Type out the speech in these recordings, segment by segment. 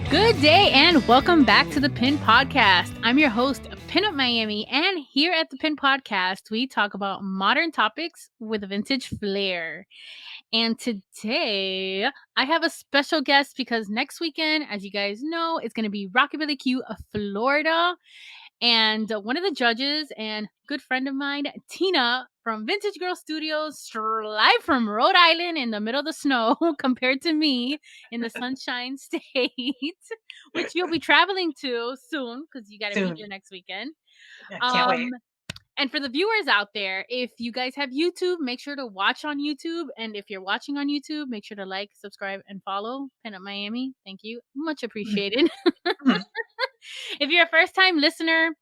Good day and welcome back to the Pin Podcast. I'm your host, Pinup Miami, and here at the Pin Podcast, we talk about modern topics with a vintage flair. And today, I have a special guest because next weekend, as you guys know, it's going to be Rockabillaque Florida. And one of the judges and good friend of mine, Tina from Vintage Girl Studios, live from Rhode Island in the middle of the snow, compared to me in the Sunshine State, which you'll be traveling to soon because you got to be Soon. here next weekend. I can't wait. And for the viewers out there, if you guys have YouTube, make sure to watch on YouTube. And if you're watching on YouTube, make sure to like, subscribe, and follow Pinup Miami. Thank you. Much appreciated. Mhm. If you're a first-time listener,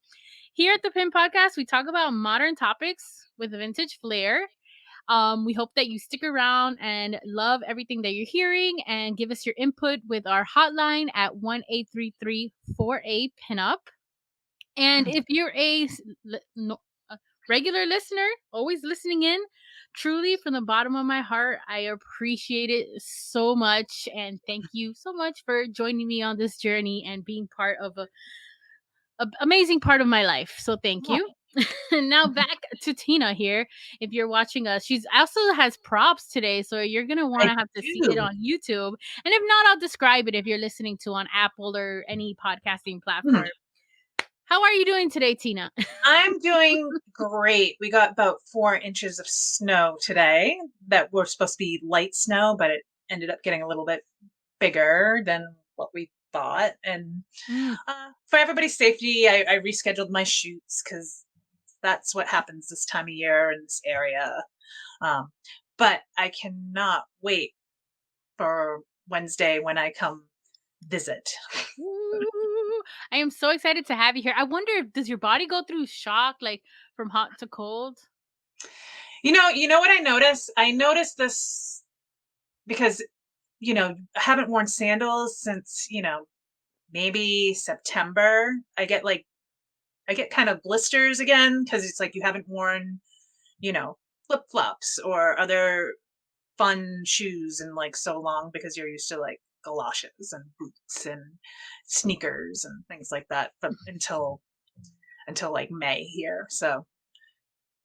here at the Pin Podcast, we talk about modern topics with a vintage flair. We hope that you stick around and love everything that you're hearing and give us your input with our hotline at 1-833-4A-PINUP. And if you're a regular listener, always listening in, truly from the bottom of my heart, I appreciate it so much. And thank you so much for joining me on this journey and being part of a amazing part of my life. So thank you. Now back to Tina here. If you're watching us, she's also has props today, so you're gonna want to have to see it on YouTube. And if not, I'll describe it if you're listening to on Apple or any podcasting platform. How are you doing today, Tina? I'm doing great. We got about 4 inches of snow today that were supposed to be light snow, but it ended up getting a little bit bigger than what we thought. And for everybody's safety, I rescheduled my shoots because that's what happens this time of year in this area. But I cannot wait for Wednesday when I come visit. Ooh, I am so excited to have you here. I wonder, does your body go through shock, like from hot to cold? You know what I noticed? I noticed this because, I haven't worn sandals since, maybe September. I get kind of blisters again because it's like you haven't worn, flip-flops or other fun shoes in like so long because you're used to like galoshes and boots and sneakers and things like that until like May here. So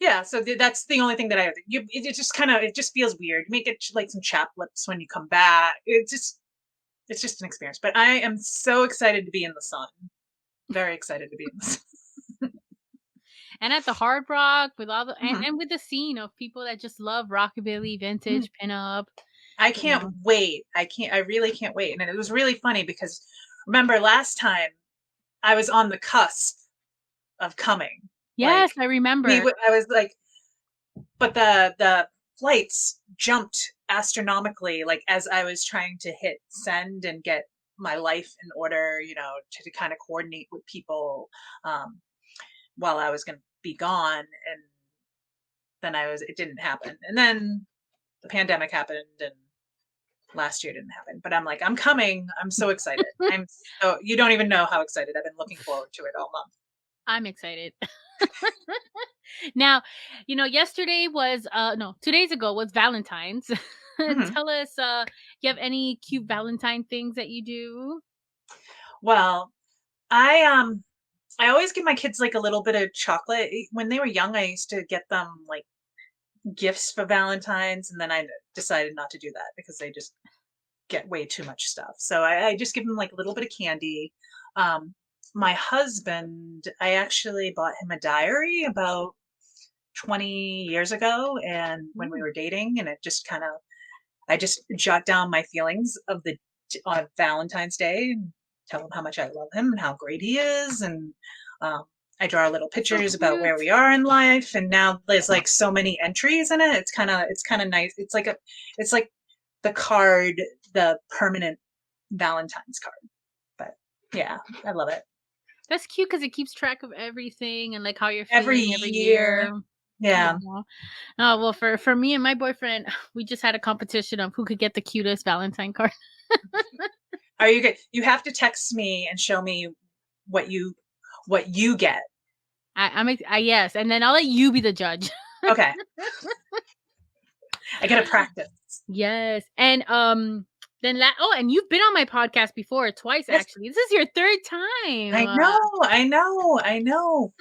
yeah, so that's the only thing that it just it just feels weird. You may get like some chapped lips when you come back. It's just an experience. But I am so excited to be in the sun. Very excited to be in the sun. And at the Hard Rock with all the and with the scene of people that just love rockabilly, vintage, pinup. I can't wait. I really can't wait. And it was really funny because remember last time I was on the cusp of coming. Yes, Like I remember. I was like, but the flights jumped astronomically, like as I was trying to hit send and get my life in order, to kind of coordinate with people while I was going to be gone. And then it didn't happen. And then the pandemic happened and last year didn't happen. But I'm like, I'm coming. I'm so excited. You don't even know how excited I've been looking forward to it all month. I'm excited. Now, yesterday was 2 days ago was Valentine's. Tell us, you have any cute Valentine things that you do? Well, I always give my kids like a little bit of chocolate. When they were young, I used to get them like gifts for Valentine's, and then I decided not to do that because they just get way too much stuff. So I just give them like a little bit of candy. My husband, I actually bought him a diary about 20 years ago, and when we were dating, and it just I just jot down my feelings on Valentine's Day and tell him how much I love him and how great he is, and I draw little pictures about where we are in life. And now there's like so many entries in it. It's kind of nice. It's like the card, the permanent Valentine's card. But yeah, I love it. That's cute because it keeps track of everything and like how you're Every feeling every year. year. Yeah. Oh well, for me and my boyfriend, we just had a competition of who could get the cutest Valentine card. Are you good? You have to text me and show me what you get. Yes, and then I'll let you be the judge. Okay. I gotta practice. Yes. And and you've been on my podcast before, twice Yes, actually. This is your third time. I know, I know, I know.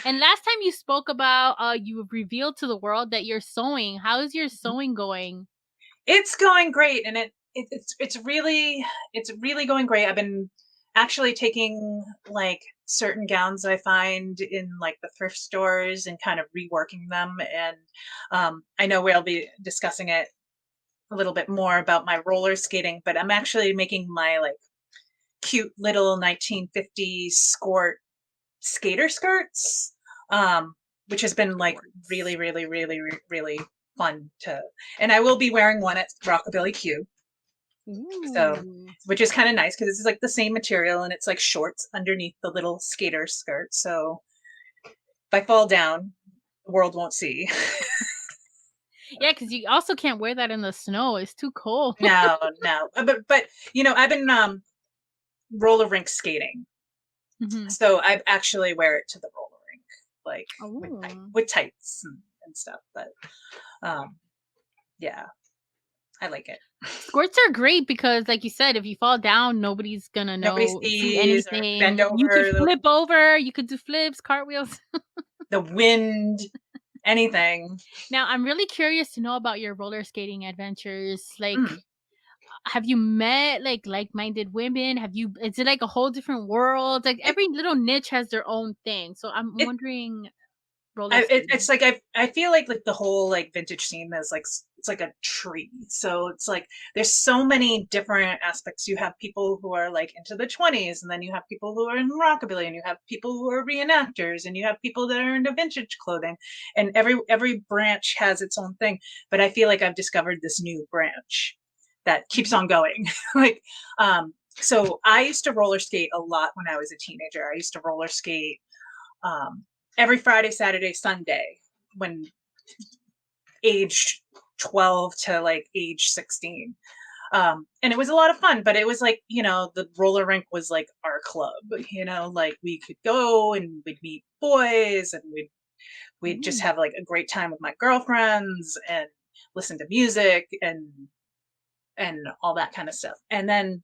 And last time you spoke about you revealed to the world that you're sewing. How is your Mhm. sewing going? It's going great, and it's really going great. I've been actually taking like certain gowns I find in like the thrift stores and kind of reworking them. And I know we'll be discussing it a little bit more about my roller skating, but I'm actually making my like cute little 1950s skater skirts, um, which has been like really, Skirts. really, really, really fun to. And I will be wearing one at Rockabillaque so, Ooh. which is kind of nice because it's like the same material and it's like shorts underneath the little skater skirt. So if I fall down, the world won't see. Yeah, because you also can't wear that in the snow. It's too cold. No, no. But I've been roller rink skating, Mhm. so I actually wear it to the roller rink, like Oh. with tights and stuff. But um, yeah, I like it. Skirts are great because, like you said, if you fall down, nobody's gonna Nobody see sees or bend anything. You could over. flip over, you could do flips, cartwheels. The wind, anything. Now, I'm really curious to know about your roller skating adventures. Like, Mm. have you met like-minded women? Is it like a whole different world? Like It every little niche has their own thing. So I'm it wondering roller it's skating. like I feel like the whole like vintage scene is like it's like a tree. So it's like there's so many different aspects. You have people who are like into the 20s, and then you have people who are in rockabilly, and you have people who are reenactors, and you have people that are into vintage clothing, and every branch has its own thing. But I feel like I've discovered this new branch that keeps Mhm. on going. like so I used to roller skate a lot when I was a teenager. I used to roller skate um, every Friday, Saturday, Sunday when age 12 to like age 16. And it was a lot of fun, but it was like, the roller rink was like our club, like we could go and we'd meet boys and we'd just Ooh. have like a great time with my girlfriends and listen to music and all that kind of stuff. And then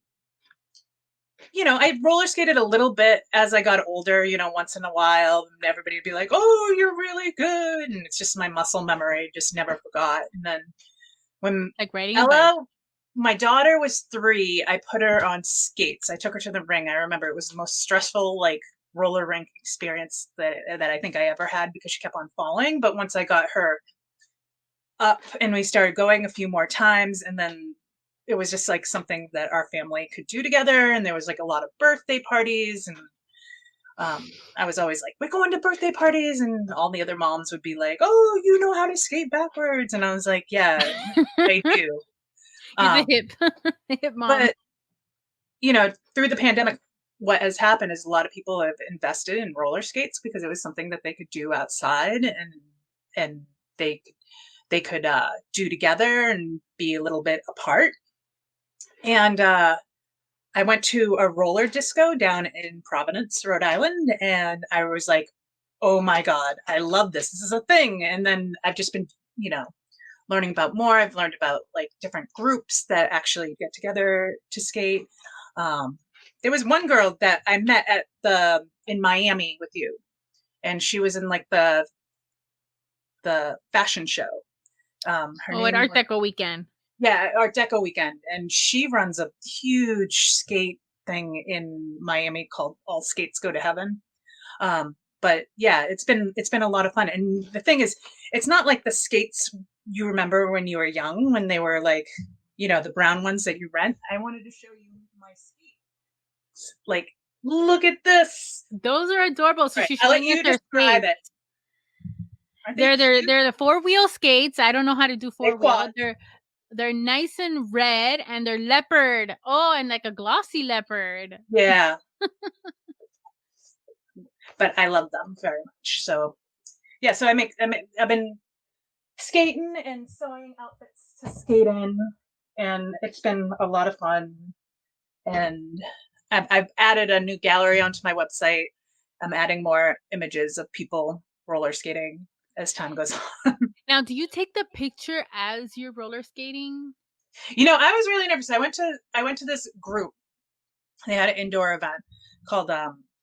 I roller skated a little bit as I got older, once in a while, and everybody would be like, "Oh, you're really good." And it's just my muscle memory, just never forgot. And then when Like riding a bike. Ella, my daughter was 3, I put her on skates. I took her to the ring. I remember it was the most stressful, like, roller rink experience that I think I ever had because she kept on falling. But once I got her up and we started going a few more times, and then it was just like something that our family could do together, and there was like a lot of birthday parties, and I was always like, we're going to birthday parties, and all the other moms would be like, oh, you know how to skate backwards, and I was like, yeah, I do. You're the um, hip mom. but through the pandemic, what has happened is a lot of people have invested in roller skates because it was something that they could do outside, and they they could do together and be a little bit apart. And I went to a roller disco down in Providence, Rhode Island, and I was like, oh my God, I love this. This is a thing. And then I've just been, learning about more. I've learned about like different groups that actually get together to skate. Um, there was one girl that I met in Miami with you, and she was in like the fashion show. Her Oh, at name Art was Deco weekend. Yeah, Art Deco weekend, and she runs a huge skate thing in Miami called All Skates Go to Heaven. But yeah, it's been a lot of fun. And the thing is, it's not like the skates you remember when you were young, when they were like, the brown ones that you rent. I wanted to show you my skates. Like, look at this. Those are adorable. So All right, she's I'll let showing us you her describe skates. it. Aren't they cute? They're the four-wheel skates. I don't know how to do They four-wheel. quad. They're nice and red and they're leopard. Oh, and like a glossy leopard. Yeah, but I love them very much. So yeah, so I've been skating and sewing outfits to skate in, and it's been a lot of fun. And I've added a new gallery onto my website. I'm adding more images of people roller skating, as time goes on. Now, do you take the picture as you're roller skating? I was really nervous. I went to this group. They had an indoor event called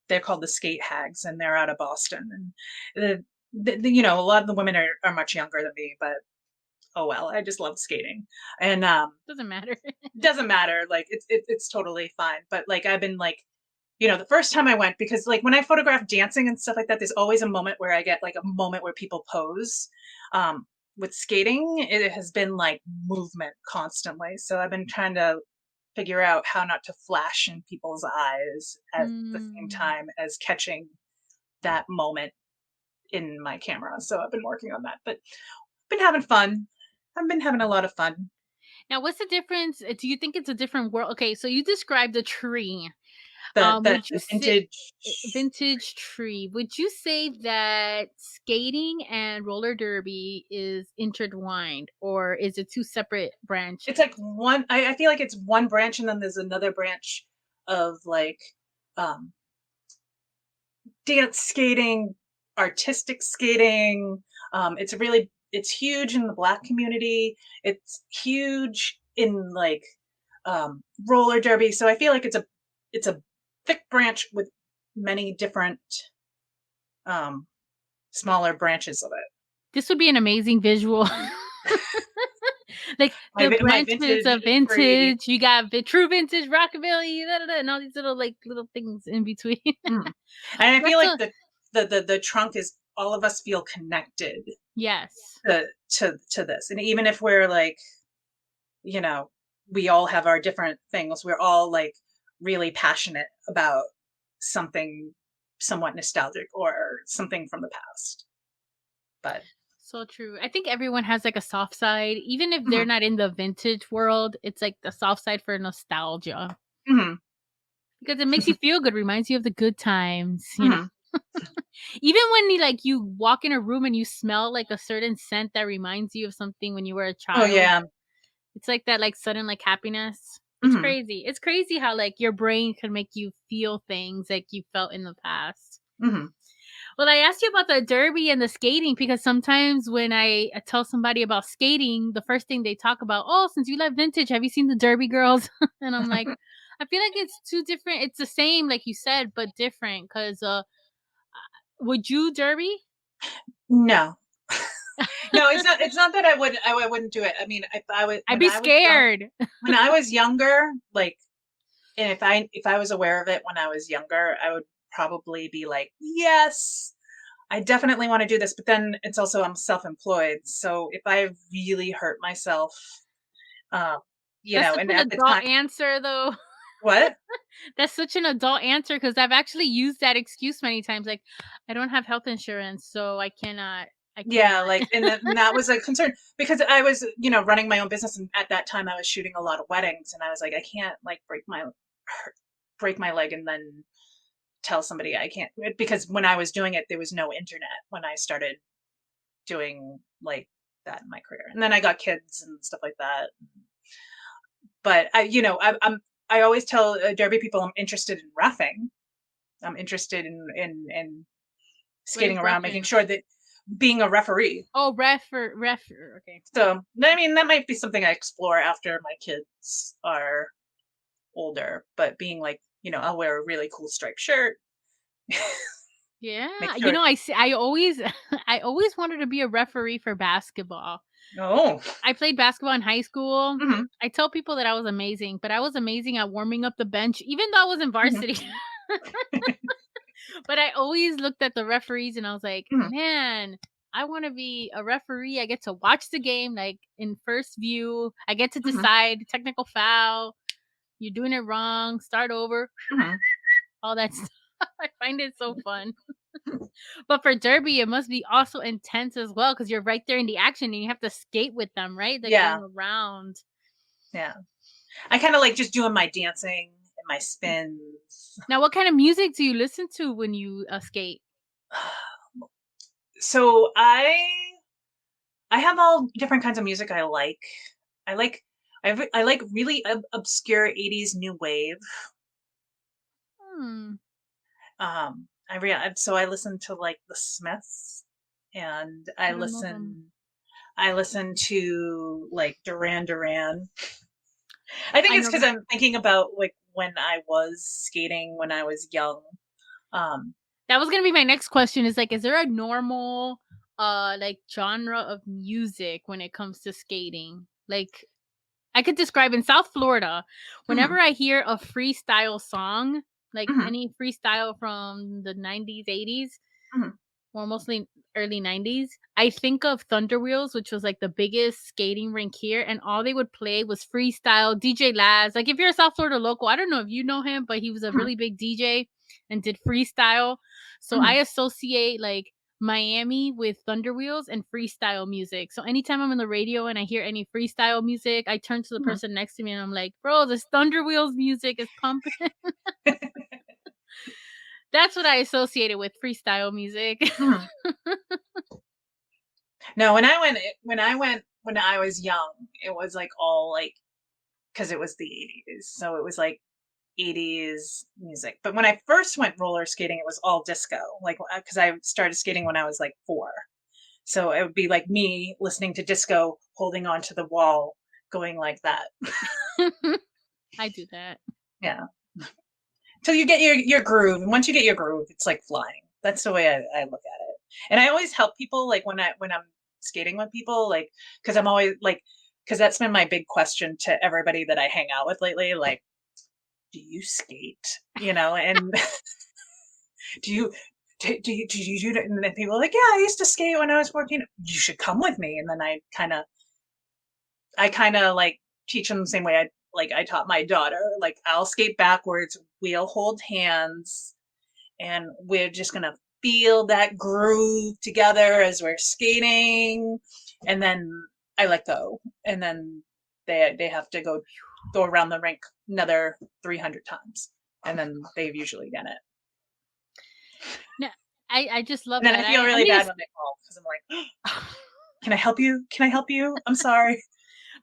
they're called the Skate Hags, and they're out of Boston. And a lot of the women are much younger than me, but oh well, I just love skating. And Doesn't matter. doesn't matter. Like it's totally fine. But like I've been like, the first time I went, because like when I photograph dancing and stuff like that, there's always a moment where I get like a moment where people pose. Um, with skating, it has been like movement constantly. So I've been trying to figure out how not to flash in people's eyes at the same Mm. time as catching that moment in my camera. So I've been working on that, but been having fun. I've been having a lot of fun. Now, what's the difference? Do you think it's a different world? Okay, so you described a tree. The Would you say vintage. vintage tree? Would you say that skating and roller derby is intertwined, or is it two separate It's branches? like one. I feel like it's one branch, and then there's another branch of like um, dance skating, artistic skating. It's huge in the Black community. It's huge in like roller derby. So I feel like it's a thick branch with many different um, smaller branches of it. This would be an amazing visual. Like the My branches vintage of tree. vintage, you got true vintage rockabilly, da, da, da, and all these little like little things in between. Mm. And I feel That's like so the trunk is all of us feel connected yes. to this, and even if we're like, you know, we all have our different things. We're all like really passionate about something somewhat nostalgic or something from the past. But So true. I think everyone has like a soft side, even if they're mhm, not in the vintage world. It's like the soft side for nostalgia mhm, because it makes you feel good, reminds you of the good times. mhm. Even when you walk in a room and you smell like a certain scent that reminds you of something when you were a Oh child. yeah. It's like that, like sudden like happiness. It's Mhm, crazy. It's crazy how like your brain can make you feel things like you felt in the past. mhm. Well, I asked you about the derby and the skating because sometimes when I tell somebody about skating, the first thing they talk about, oh, since you love vintage, have you seen the Derby girls? And I'm like, I feel like it's two different. It's the same, like you said, but different. Because would you derby? No, no, it's not that I wouldn't do it. I mean, if I was I'd be scared. when I was younger, like, and if I was aware of it when I was younger, I would probably be like, yes, I definitely want to do this. But then it's also I'm self-employed, so if I really hurt myself, um, That's such and an at the adult time, answer, though. what? That's such an adult answer because I've actually used that excuse many times. Like, I don't have health insurance, so I cannot. I Yeah, cannot. like, and that was a concern because I was, running my own business, and at that time I was shooting a lot of weddings, and I was like, I can't like break my leg and then tell somebody I can't, because when I was doing it, there was no internet when I started doing like that in my career, and then I got kids and stuff like that. But I always tell Derby people I'm interested in roughing. I'm interested in What is skating around, making roughing? sure that being a referee. Oh, ref. Okay. So, I mean, that might be something I explore after my kids are older, but being like, I'll wear a really cool striped shirt, Yeah, make sure. I always I always wanted to be a referee for basketball. Oh, I played basketball in high school. hmm, I tell people that I was amazing, but I was amazing at warming up the bench, even though I was in hmm, varsity. But I always looked at the referees and I was like, hmm, man, I want to be a referee. I get to watch the game like in first view. I get to hmm, decide technical foul. You're doing it wrong. Start over. hmm. All that stuff. I find it so fun. But for derby, it must be also intense as well because you're right there in the action and you have to skate with them, right? Like Yeah, going around. yeah. I kind of like just doing my dancing and my spins. Now, what kind of music do you listen to when you skate? So I have all different kinds of music I like. I like I like really obscure 80s new wave. Hmm. So I listen to like the Smiths and I don't know them. I listen to like Duran Duran. I think I it's know because them. I'm thinking about like when I was skating when I was young. Um, That was gonna be my next question. Is like, is there a normal like genre of music when it comes to skating? Like, I could describe in South Florida, mhm, whenever I hear a freestyle song, like mhm, any freestyle from the 90s, 80s, mhm, or mostly early 90s, I think of Thunder Wheels, which was like the biggest skating rink here, and all they would play was freestyle. DJ Laz, like if you're a South Florida local, I don't know if you know him, but he was a mhm, really big DJ and did freestyle. So I mhm, associate like Miami with Thunder Wheels and freestyle music. So anytime I'm in the radio and I hear any freestyle music, I turn to the mhm. person next to me and I'm like, bro, this Thunder Wheels music is pumping. That's what I associated with freestyle music. Mhm. No, when I was young, it was like all like because it was the 80s, so it was like 80s music. But when I first went roller skating, it was all disco. Like because I started skating when I was like 4. So it would be like me listening to disco, holding onto the wall, going like that. I do that. Yeah. Till you get your groove. And once you get your groove, it's like flying. That's the way I look at it. And I always help people like when I'm skating with people, like because I'm always like because that's been my big question to everybody that I hang out with lately. Like, do you skate? You know, and do you do you do that? And then people are like, yeah, I used to skate when I was 14. You should come with me. And then I kind of like teach them the same way I taught my daughter. Like I'll skate backwards, we'll hold hands, and we're just gonna feel that groove together as we're skating, and then I let go, and then they have to go around the rink another 300 times, and then they usually get it. No, I just love And then I that. feel I really need bad to when they call because I'm like, can I help you? Can I help you? I'm sorry.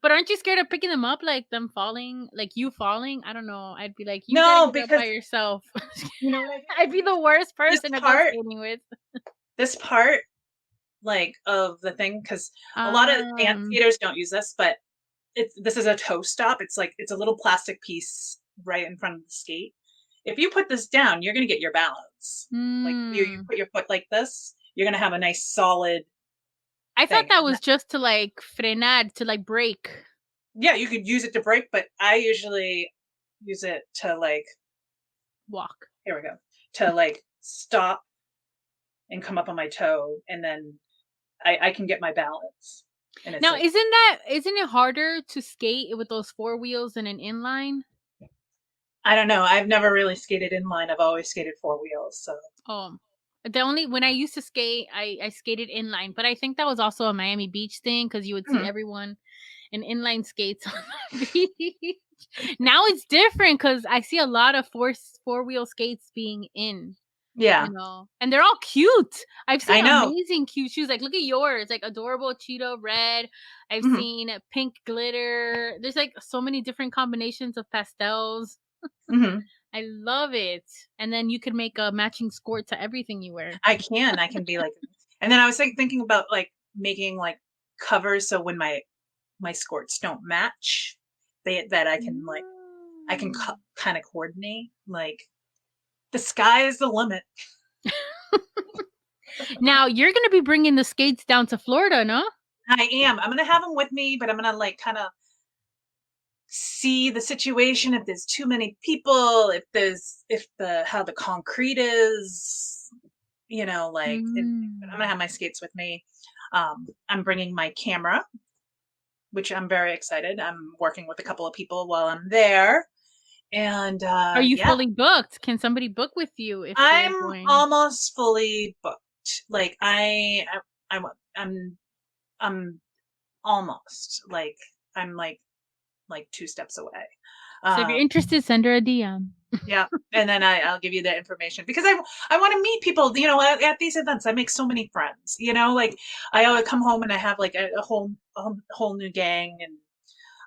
but aren't you scared of picking them up, like them falling, like you falling? I don't know. I'd be like, you gotta No, get up by because yourself. you know what I do? I'd be the worst This person to go part, skating with. this part like of the thing because a lot of advanced Um, skaters don't use this, but this is a toe stop. It's like it's a little plastic piece right in front of the skate. If you put this down, you're gonna get your balance. Like if you mm, put your foot like this, you're gonna have a nice solid I thought thing. that And was just to like frenar, to like brake, yeah, you could use it to brake, but I usually use it to like walk. here we go to like stop and come up on my toe, and then I can get my balance. And it's Now, like isn't it harder to skate with those four wheels than an inline? I don't know. I've never really skated inline. I've always skated four wheels. So Oh, the only when I used to skate, I skated inline, but I think that was also a Miami Beach thing because you would see mhm. everyone in inline skates on the beach. Now it's different because I see a lot of four wheel skates being in, Yeah, and they're all cute. I've seen I know. amazing cute shoes. Like, look at yours, like adorable Cheeto red. I've Hmm. seen pink glitter. There's like so many different combinations of pastels. Hmm. I love it. And then you could make a matching skirt to everything you wear. I can be like, and then I was thinking about like making like covers so when my skirts don't match, they that I can Mm. kind of coordinate. Like the sky is the limit. Now you're gonna be bringing the skates down to Florida, no? I am. I'm gonna have them with me, but I'm gonna like kind of see the situation if there's too many people, if the how the concrete is, like I'm gonna Mm. have my skates with me. I'm bringing my camera, which I'm very excited. I'm working with a couple of people while I'm there, and Are you yeah, fully booked? Can somebody book with you if they're I'm going? almost fully booked. Like I'm almost I'm like 2 steps away. So if you're Um, interested, send her a DM. Yeah, and then I'll give you that information because I want to meet people. At these events, I make so many friends. Like I always come home and I have like a whole new gang,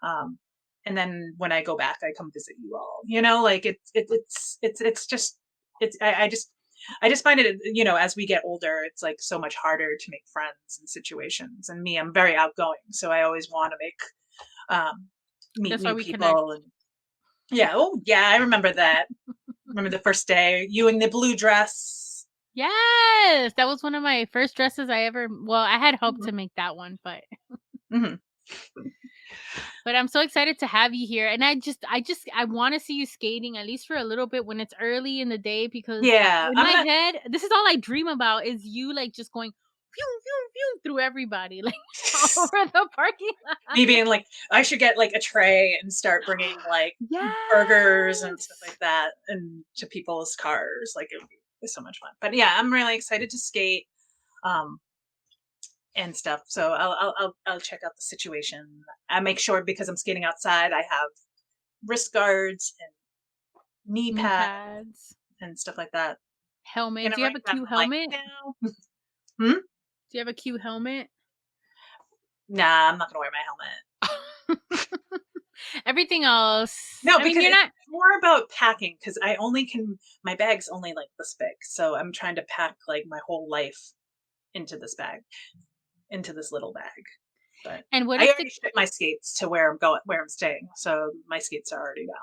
um, and then when I go back, I come visit you all. Like it's just I just I just find it, as we get older, it's like so much harder to make friends in situations. And me, I'm very outgoing, so I always want to meet That's why new we connect. people. And yeah, oh yeah, I remember that. Remember the first day, you in the blue dress. Yes, that was one of my first dresses I ever. Well, I had hoped Mhm. to make that one, but Mhm. I'm so excited to have you here, and I want to see you skating at least for a little bit when it's early in the day, because Yeah, in I'm my gonna head, this is all I dream about is you like just going phew, phew, phew, through everybody like all over the parking lot. me being like, I should get like a tray and start bringing like burgers and stuff Yes. like that and to people's cars. Like it would be so much fun. But yeah, I'm really excited to skate. Um, and stuff. So I'll check out the situation. I make sure, because I'm skating outside, I have wrist guards and knee Knee pads pads, and stuff like that. helmet. Gonna Do you have write a that cute I'm like, helmet? no. Hmm? Do you have a cute helmet? Nah, I'm not gonna wear my helmet. Everything else. No, I mean, because you're it's not. more about packing. Because I only can, my bag's only like this big, so I'm trying to pack like my whole life into this bag, into this little bag. But And what I is the already shipped my skates to where I'm going, where I'm staying, so my skates are already down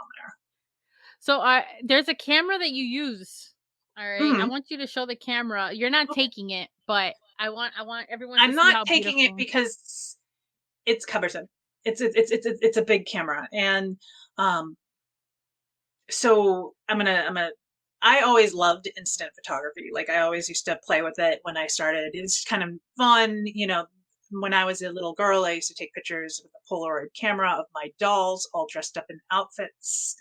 So, there's a camera that you use. All there. right, I Mhm. want you to show the camera. You're not Okay. taking it, but I want everyone to I'm see not how taking it beautiful. because it's cumbersome. It's a big camera, and um, so I always loved instant photography. Like I always used to play with it when I started. It was kind of fun, When I was a little girl, I used to take pictures with a Polaroid camera of my dolls, all dressed up in outfits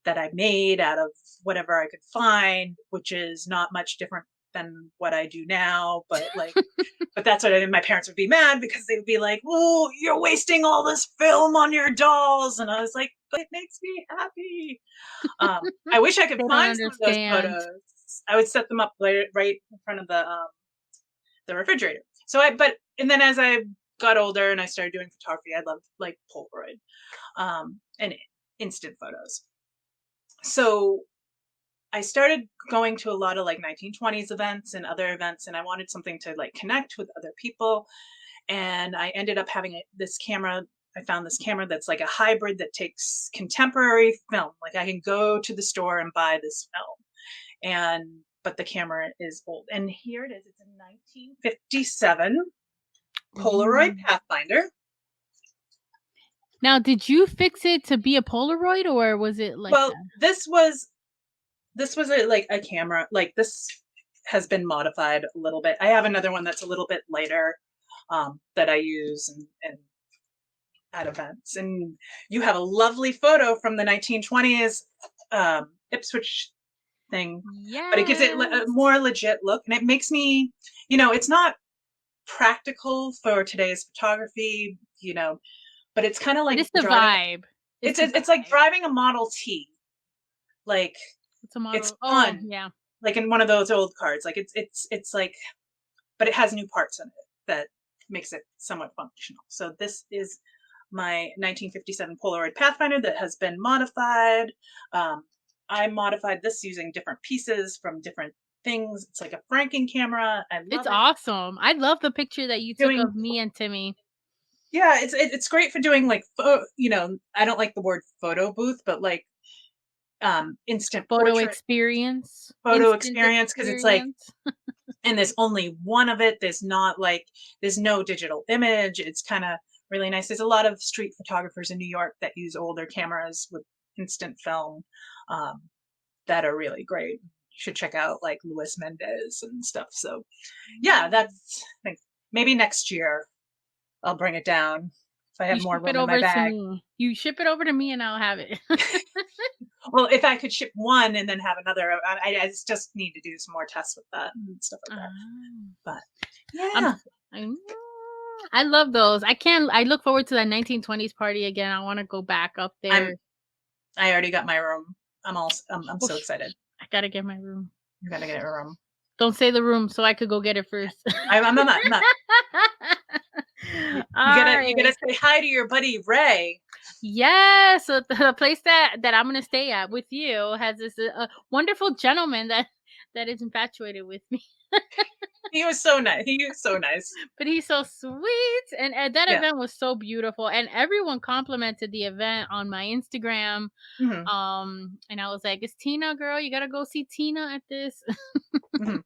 that I made out of whatever I could find, which is not much different than what I do now. But that's what my parents would be mad because they would be like, "Oh, you're wasting all this film on your dolls," and I was like, "But it makes me happy." I wish I could They don't find some of those understand. photos. I would set them up right in front of the refrigerator. And then as I got older and I started doing photography, I loved like Polaroid and instant photos. So I started going to a lot of like 1920s events and other events, and I wanted something to like connect with other people. And I ended up having this camera. I found this camera that's like a hybrid that takes contemporary film. Like I can go to the store and buy this film, but the camera is old. And here it is. It's a 1957 Polaroid Ooh. Pathfinder. Now, did you fix it to be a Polaroid, or was it like Well, that? this was like a camera. Like this has been modified a little bit. I have another one that's a little bit lighter that I use and at events. And you have a lovely photo from the 1920s Ipswich thing, but it gives it a Yes. more legit look. And it makes me, it's not practical for today's photography, but it's kind of But like it's the driving. vibe. It's the It's like vibe. driving a Model T. Like It's a it's model. Oh, fun, yeah. like in one of those old cars. Like it's like, but it has new parts in it that makes it somewhat functional. So this is my 1957 Polaroid Pathfinder that has been modified. Um, I modified this using different pieces from different things. It's like a franking camera. I It's love it. awesome. I love the picture that you took Doing of me and Timmy. Yeah, it's great for doing like I don't like the word photo booth, but like instant Photo portrait experience. photo Instant experience, because it's like, experience. and there's only one of it. There's no digital image. It's kind of really nice. There's a lot of street photographers in New York that use older cameras with instant film um, that are really great. You should check out like Luis Mendez and stuff. So yeah, Mm. I think maybe next year I'll bring it down if I You have more ship it room in my over to bag. me. You ship it over to me and I'll have it. Well, if I could ship one and then have another, I just need to do some more tests with that and stuff like that. Ah. But I'm yeah, I I love those. I look forward to that 1920s party again. I want to go back up I'm there. I already got my room. I'm Oh, so excited. I gotta get my room. I'm gonna get a room. Don't say the room so I could go get it first. I'm not. You All gotta right. say hi to your buddy Ray. Yes, so the place that I'm gonna stay at with you has this wonderful gentleman that that is infatuated with me. He was so nice. He was so nice. But he's so sweet, and that Yeah. event was so beautiful, and everyone complimented the event on my Instagram. Mhm. And I was like, "It's Tina, girl. You gotta go see Tina at this." Mhm.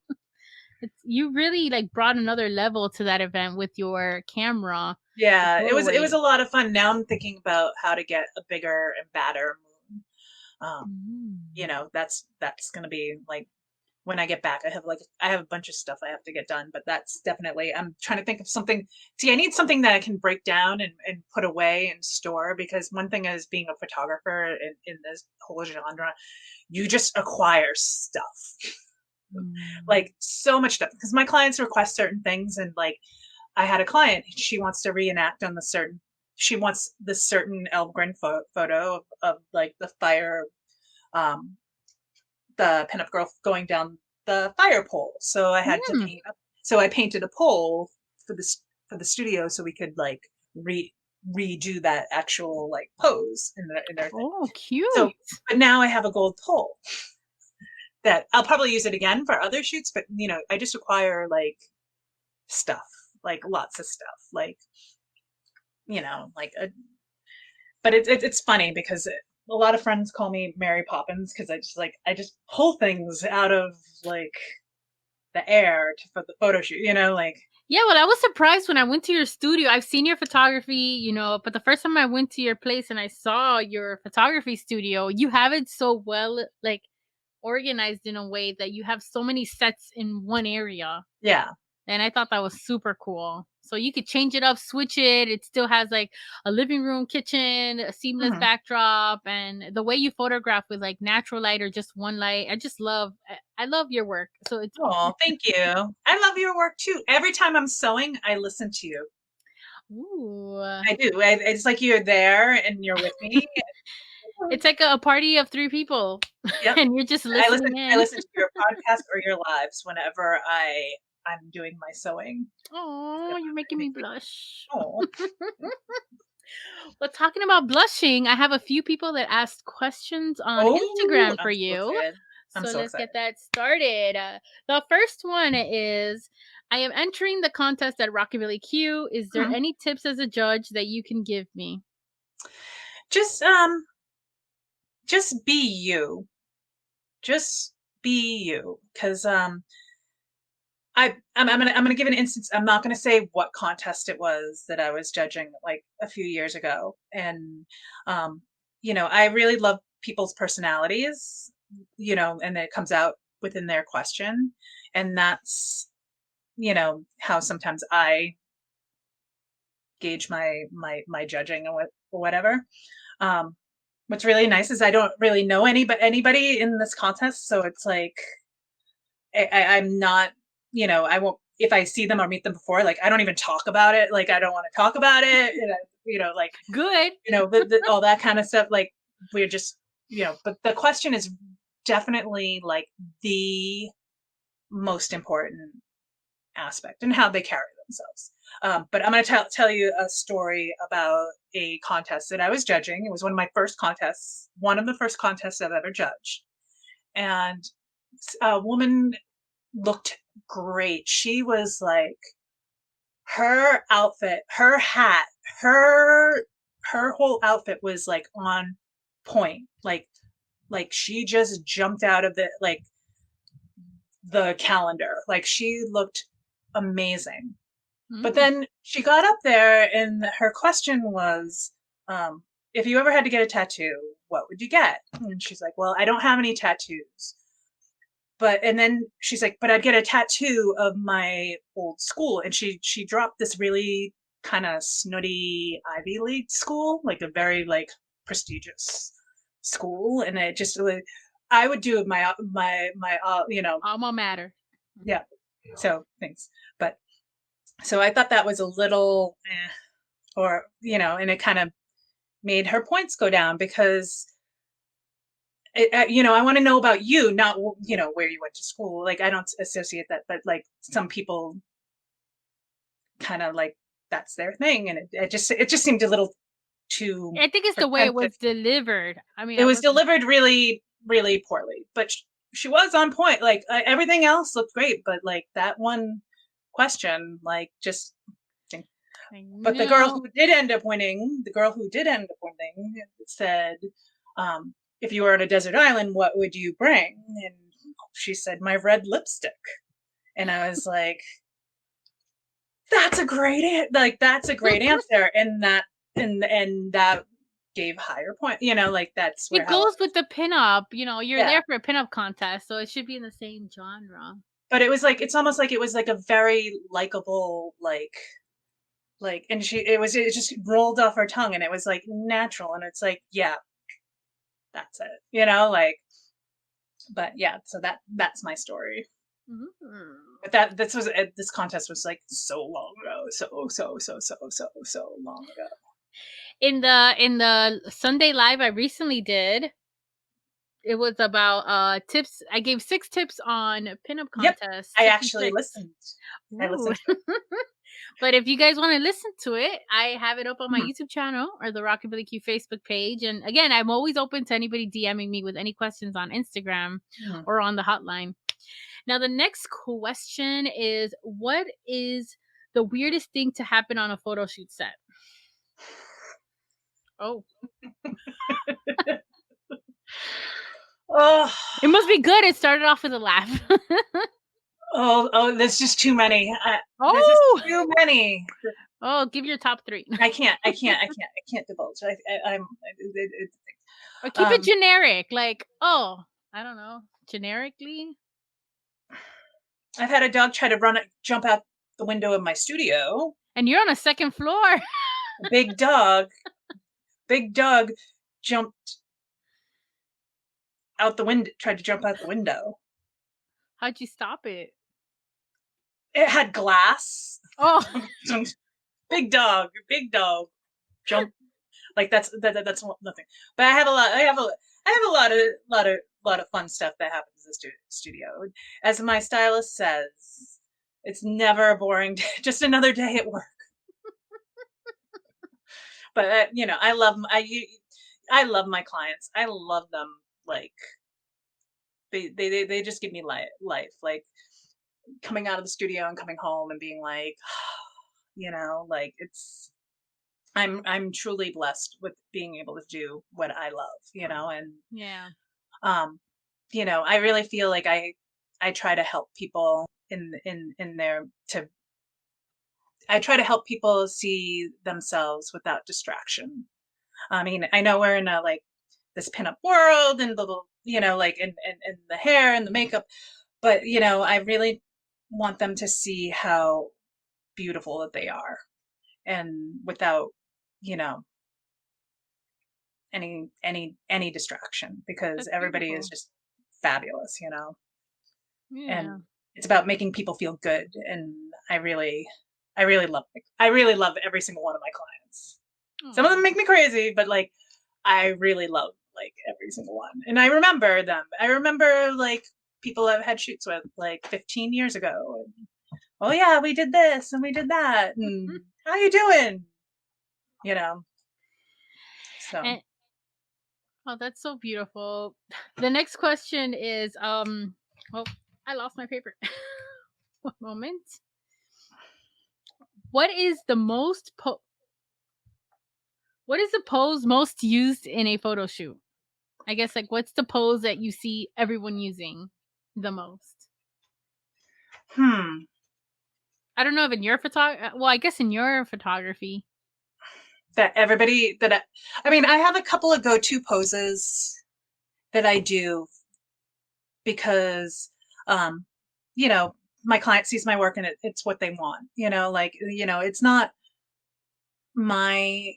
You really like brought another level to that event with your camera, the Yeah, it was Polaroid. a lot of fun. Now I'm thinking about how to get a bigger and badder moon. Mm. That's gonna be like when I get back. I have a bunch of stuff I have to get done, but that's definitely I'm trying to think of something. See, I need something that I can break down and put away and store because one thing is being a photographer in this whole genre, you just acquire stuff. Mm. Like so much stuff because my clients request certain things and like I had a client, she wants to reenact on the certain she wants this certain Elfgren photo of like the fire, um, the pinup girl going down the fire pole. So I had to Mm. so I painted a pole for for the studio so we could like redo that actual like pose in their thing. Oh, cute. So, but now I have a gold pole that I'll probably use it again for other shoots. But I just acquire like stuff, like lots of stuff, like like but it's funny because a lot of friends call me Mary Poppins because I just pull things out of like the air for the photo shoot, like Yeah, well, I was surprised when I went to your studio. I've seen your photography, but the first time I went to your place and I saw your photography studio, you have it so well, like organized in a way that you have so many sets in one area. yeah. And I thought that was super cool. So you could change it up, switch it. It still has like a living room, kitchen, a seamless Hmm. backdrop, and the way you photograph with like natural light or just one light. I just love. I love your work. So it's Oh, thank you. I love your work too. Every time I'm sewing, I listen to you. ooh. I do. It's like you're there and you're with me. It's like a party of 3 people, Yep. and you're just I listen. listening I in. listen to your podcast or your lives whenever I'm doing my sewing. Oh, you're making me blush. Oh, Well, talking about blushing, I have a few people that asked questions on oh, Instagram for I'm so you. excited. I'm So so let's excited. get that started. The first one is, I am entering the contest at Rockabillaque Q. Is there Mhm. any tips as a judge that you can give me? Just be you. Just be you. Because I'm gonna give an instance. I'm not gonna say what contest it was that I was judging like a few years ago, and um, I really love people's personalities, and it comes out within their question, and that's how sometimes I gauge my judging or whatever. Um, what's really nice is I don't really know anybody in this contest, so it's like I'm not, I won't if I see them or meet them before, like I don't even talk about it. Like I don't want to talk about it. Like Good. all that kind of stuff. Like we're just, But the question is definitely like the most important aspect and how they carry themselves. But I'm going to tell you a story about a contest that I was judging. It was one of the first contests I've ever judged. And a woman looked great. She was like her outfit, her hat, her her whole outfit was like on point. Like she just jumped out of the calendar. Like she looked amazing. But Mm. then she got up there and her question was, if you ever had to get a tattoo, what would you get? And she's like, well, I don't have any tattoos. And then she's like, but I'd get a tattoo of my old school. And she dropped this really kind of snooty Ivy League school, like a very like prestigious school. And it just like, I would do Alma mater. yeah. So thanks. But so I thought that was a little, and it kind of made her points go down because I want to know about you, not where you went to school. Like I don't associate that, but like some people kind of like that's their thing, and it just seemed a little too I think it's the way it pretentious. was delivered. I mean, It I was wasn't. delivered really, really poorly, but she was on point. Like everything else looked great, but like that one question, like just. I But the girl know. who did end up winning, said, "If you were on a desert island, what would you bring?" And she said, "My red lipstick." And I was like, "That's a that's a great answer." And that gave higher point. Like that's where It how I goes was. with the pinup. You're Yeah. there for a pinup contest, so it should be in the same genre. But it was like it's almost like it was like a very likable and it just rolled off her tongue and it was like natural and it's like yeah, that's it. But yeah, so that's my story. Mhm. But this contest was like so long ago, so long ago. In the Sunday live I recently did, it was about tips. I gave 6 tips on pinup Yep, contests, I tips and actually tricks. listened. I Ooh. listened to it. But if you guys want to listen to it, I have it up on my Mhm, YouTube channel or the Rockabillaque Facebook page. And again, I'm always open to anybody DMing me with any questions on Instagram mhm. or on the hotline. Now, the next question is, what is the weirdest thing to happen on a photo shoot set? Oh, Oh, it must be good. It started off with a laugh. there's just too many. There's just Oh, too many. oh, give your top 3. I can't divulge. Or keep it Um, generic. Like, oh, I don't know, generically. I've had a dog try to jump out the window of my studio. And you're on a second floor. A big dog jumped out the window, tried to jump out the window. How'd you stop it? It had glass. Oh, Big dog jump like that's nothing. But I have a lot of fun stuff that happens in the studio. As my stylist says, it's never a boring day, just another day at work. But I love my clients. I love them. Like they just give me life. Like coming out of the studio and coming home and being like, like I'm truly blessed with being able to do what I love, and yeah. um, I really feel like I try to help people in their to I try to help people see themselves without distraction. I mean, I know we're in a like this pinup world and like and the hair and the makeup, but I really want them to see how beautiful that they are and without, you know, any distraction because That's everybody is beautiful. just fabulous, Yeah. and it's about making people feel good. And I really, I really love, I really love every single one of my clients. Some of Aw. them make me crazy, but like, I really love like every single one. And I remember them. I remember like people I've had shoots with like 15 years ago. And, oh yeah, we did this and we did that. And how you doing? You know, so. And oh, that's so beautiful. The next question is oh, I lost my paper. One moment. What is the what is the pose most used in a photo shoot? I guess like what's the pose that you see everyone using the most? Hmm. I don't know if in your well, I guess in your photography. That everybody that I mean, I have a couple of go-to poses that I do because um you know my client sees my work and it's what they want, like it's not my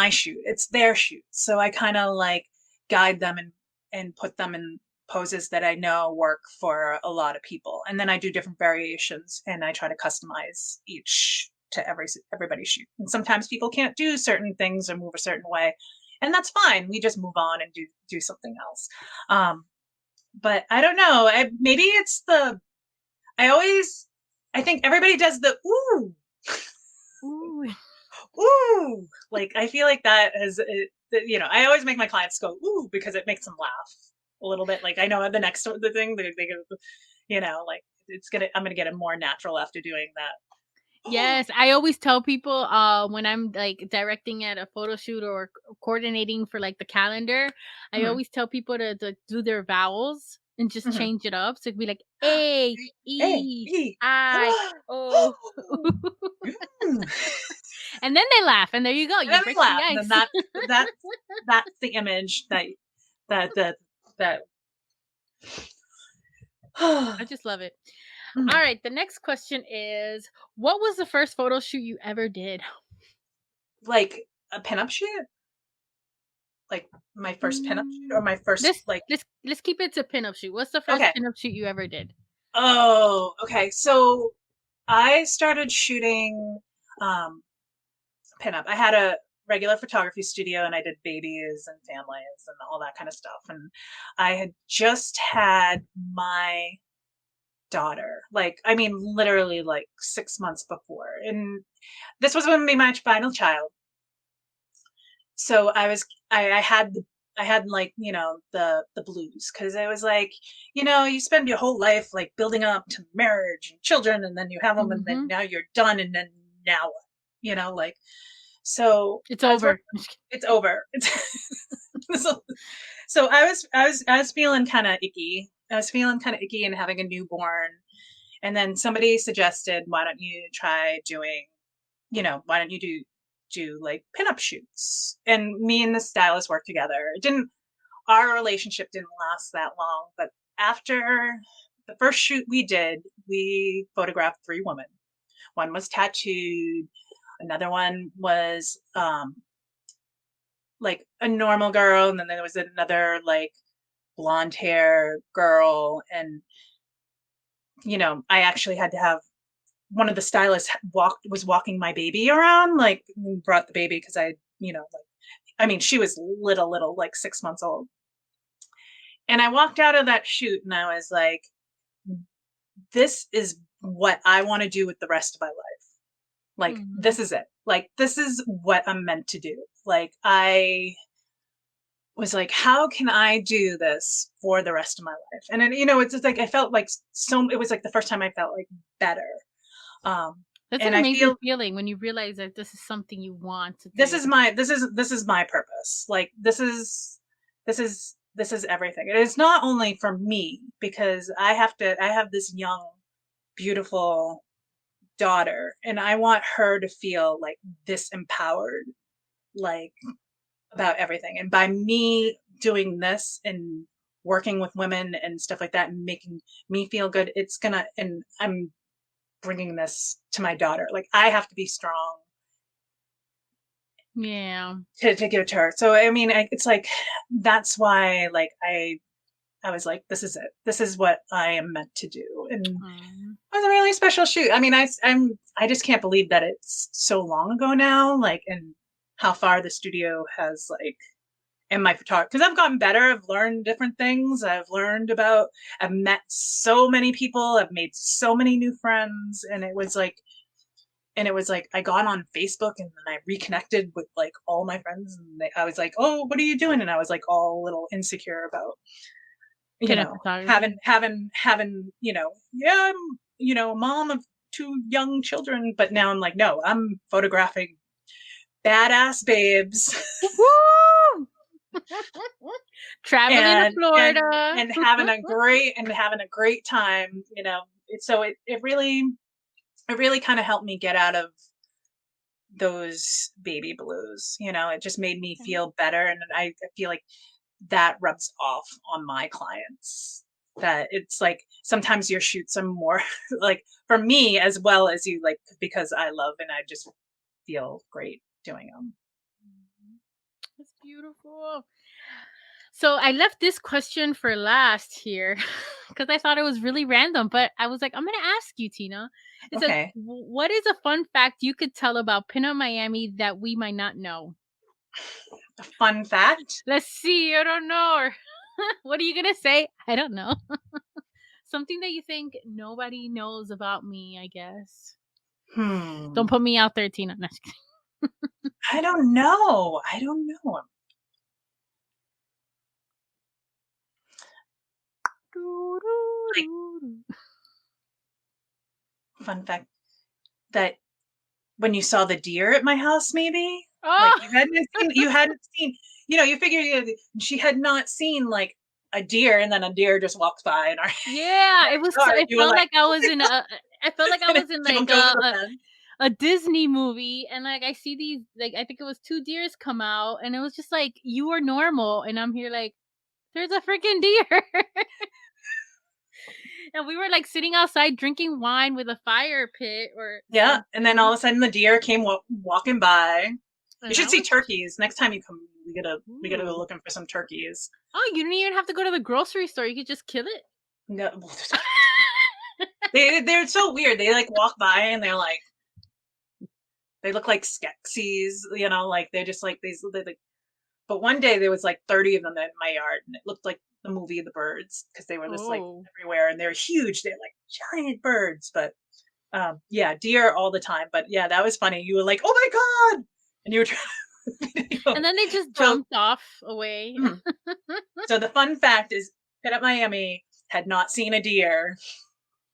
shoot, it's their shoot, so I kind of like guide them and put them in poses that I know work for a lot of people, and then I do different variations and I try to customize each to everybody's shoot. And sometimes people can't do certain things or move a certain way, and that's fine, we just move on and do something else. But I don't know. Maybe it's I think everybody does the ooh, Ooh. ooh. Like I feel like that is, I always make my clients go ooh because it makes them laugh. a little bit. Like I know the next the thing they like I'm gonna get it more natural after doing that. Yes, I always tell people when I'm like directing at a photo shoot or coordinating for like the calendar, I Mhm, always tell people to do their vowels and just mhm. change it up. So it'd be like A, A, E, E. I, O. Mm. And then they laugh, and there you go. And You then they break the laugh, and then ice. that's the image that that I just love it. All Mhm. right, the next question is, what was the first photo shoot you ever did? Like a pinup shoot? Like my first pinup shoot or Mm, my first let's like let's keep it to pinup shoot. What's the first okay. pinup shoot you ever did? Oh, okay. So I started shooting um pinup. I had a regular photography studio and I did babies and families and all that kind of stuff. And I had just had my daughter, like, I mean, literally like 6 months before. And this was going to be my final child. So I had like, the blues because I was like, you spend your whole life like building up to marriage and children, and then you have them, and then Mhm. now you're done, and then now what? Like so It's I was over. working. It's over. so, so I was feeling kind of icky. I was feeling kind of icky and having a newborn, and then somebody suggested, why don't you try doing, why don't you do like pinup shoots? And me and the stylist worked together. It didn't Our relationship didn't last that long, but after the first shoot we did, we photographed three women. One was tattooed, another one was like a normal girl, and then there was another like blonde hair girl, and I actually had to have one of the stylists was walking my baby around, like brought the baby because like, I mean, she was little, like 6 months old. And I walked out of that shoot and I was like, this is what I want to do with the rest of my life. Like, Mhm. this is it. Like, this is what I'm meant to do. Like, I was like, how can I do this for the rest of my life? And then, it's just like I felt like it was like the first time I felt like better. Um, That's an and I amazing feel feeling when you realize that this is something you want to this do. is my this is my purpose. Like this is everything. It is not only for me because I have this young, beautiful daughter, and I want her to feel like this empowered, like about everything. And by me doing this and working with women and stuff like that and making me feel good, and I'm bringing this to my daughter. Like I have to be strong Yeah. to give it to her. So I mean, it's like that's why like I was like, this is it. This is what I am meant to do. And Mhm. it was a really special shoot. I mean, I just can't believe that it's so long ago now, like, and how far the studio has like in my photography, because I've gotten better. I've learned different things. I've met so many people. I've made so many new friends, and it was like I got on Facebook and then I reconnected with like all my friends, and I was like, "Oh, what are you doing?" And I was like all a little insecure about, Pinup photography. having, yeah, I'm, a mom of two young children, but now I'm like, no, I'm photographing badass babes Woo! Traveling to and Florida. having a great time, So it really kind of helped me get out of those baby blues. It just made me Okay. feel better, and I feel like that rubs off on my clients. That it's like sometimes your shoots are more like for me as well as you, like, because I love and I just feel great doing them. Mhm. That's beautiful. So I left this question for last here because I thought it was really random, but I was like, I'm going to ask you, Tina. It says, Okay. What is a fun fact you could tell about Pinup Miami that we might not know?" A fun fact. Let's see. I don't know. Or what are you going to say? I don't know. Something that you think nobody knows about me, I guess. Hmm. Don't put me out there, Tina. No, just kidding. I don't know. I don't know. fun fact that when you saw the deer at my house, maybe like Oh, you hadn't seen, you figure she had not seen like a deer, and then a deer just walks by in our yeah. It was. yard. It You were felt like, like I oh was my in god, a. I felt like I and it was in like jumped over the fence. a Disney movie, and like I see these, like I think it was two deers come out, and it was just like you were normal, and I'm here like there's a freaking deer, and we were like sitting outside drinking wine with a fire pit or Yeah, and then all something, of a sudden the deer came walking by. You and should I see was, turkeys next time you come. We gotta go ooh, looking for some turkeys. oh, you didn't even have to go to the grocery store. You could just kill it. No, they're so weird. They like walk by and they look like Skeksis, like they're just like these. But one day there was like 30 of them in my yard, and it looked like the movie The Birds because they were just like Oh, everywhere, and they're huge. They're like giant birds, but yeah, deer all the time. But yeah, that was funny. You were like, "Oh my god!" and you were trying to. and then they just So, jumped off away. mhm. So the fun fact is, Pinup Miami had not seen a deer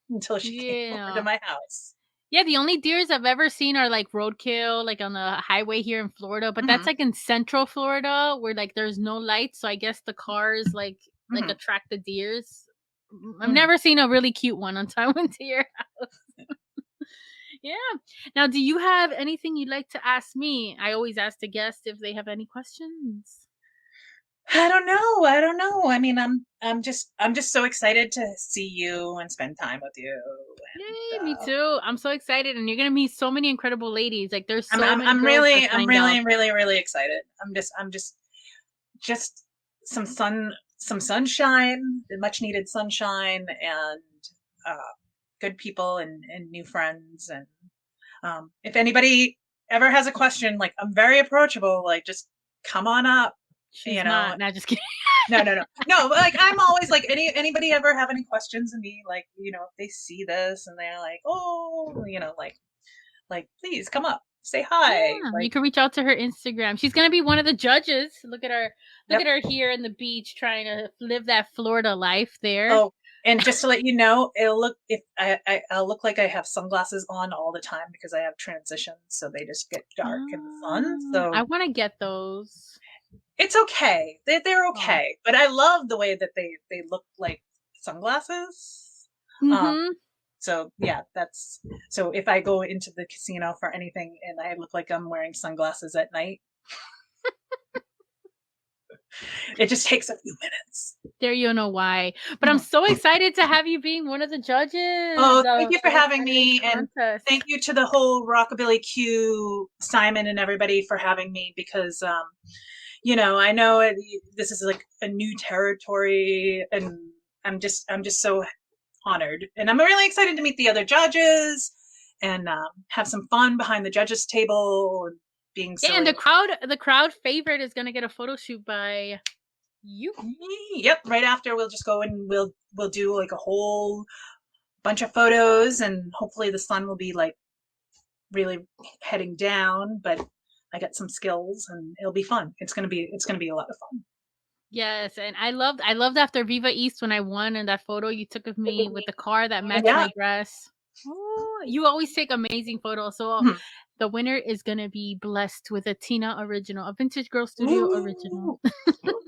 until she came over to Yeah. my house. Yeah, the only deers I've ever seen are like roadkill, like on the highway here in Florida, but that's Hmm. like in central Florida where like there's no lights, so I guess the cars like Hmm. attract the deers. I've Hmm. never seen a really cute one until I went to your house. Yeah. Now, do you have anything you'd like to ask me? I always ask the guests if they have any questions. I don't know. I don't know. I mean, I'm just so excited to see you and spend time with you. Yay, And me too. I'm so excited, and you're gonna meet so many incredible ladies. Like, there's I'm so I'm many I'm girls that really I'm signed up. really really really excited. I'm just some some sunshine, the much needed sunshine, and uh, good people and new friends. And if anybody ever has a question, like I'm very approachable. Like just come on up. She's You know, not. Not just kidding. no, no, no, no. But like I'm always like anybody ever have any questions of me? Like if they see this and they're like, oh, like please come up, say hi. Yeah, you Like can reach out to her Instagram. She's gonna be one of the judges. Look at her. Look yep. at her here in the beach, trying to live that Florida life there. Oh, and just to let you know, it'll look if I'll look like I have sunglasses on all the time because I have transitions, so they just get dark in the sun. I So want to get those. it's okay. They're Oh. okay. But I love the way that they look like sunglasses. Um, Mm-hmm. so yeah, that's so if I go into the casino for anything and I look like I'm wearing sunglasses at night, it just takes a few minutes. There you know why. But I'm Mhm. so excited to have you being one of the judges Oh, thank you for for this having Friday's me, and contest. thank you to the whole Rockabilly Q, Simon, and everybody for having me because, I know this is like a new territory, and I'm just so honored, and I'm really excited to meet the other judges and have some fun behind the judges table and being Yeah, and silly. the crowd favorite is gonna get a photo shoot by you. Yep, right after we'll just go and we'll do like a whole bunch of photos, and hopefully the sun will be like really heading down, but I got some skills and it'll be fun. It's gonna be a lot of fun. Yes, and I loved after Viva East when I won and that photo you took of me with the car that matched Yeah. my dress. Ooh, you always take amazing photos. So Mhm. the winner is gonna be blessed with a Tina original, a Vintage Girl Studio original. Ooh.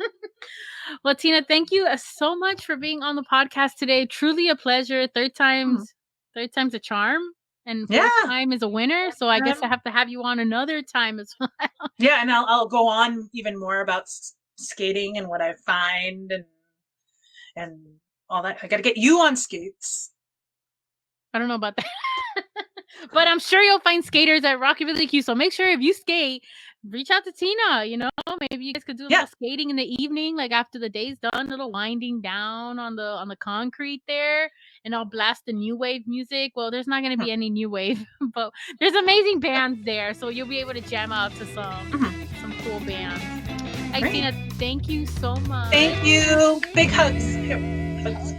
Well, Tina, thank you so much for being on the podcast today. Truly a pleasure. Mhm. Third time's a charm, and fourth Yeah. time is a winner. So I guess I Um, have to have you on another time as well. yeah, and I'll go on even more about skating and what I find and all that. I got to get you on skates. I don't know about that. But I'm sure you'll find skaters at Rockabillaque Q. So make sure if you skate, reach out to Tina. Maybe you guys could do a Yeah. little skating in the evening, like after the day's done, a little winding down on the concrete there, and I'll blast the new wave music. Well, there's not gonna Mhm. be any new wave, but there's amazing bands there, so you'll be able to jam out to Mhm. some cool bands. Hey Great. Tina, thank you so much. Thank you. Big hugs. Hugs.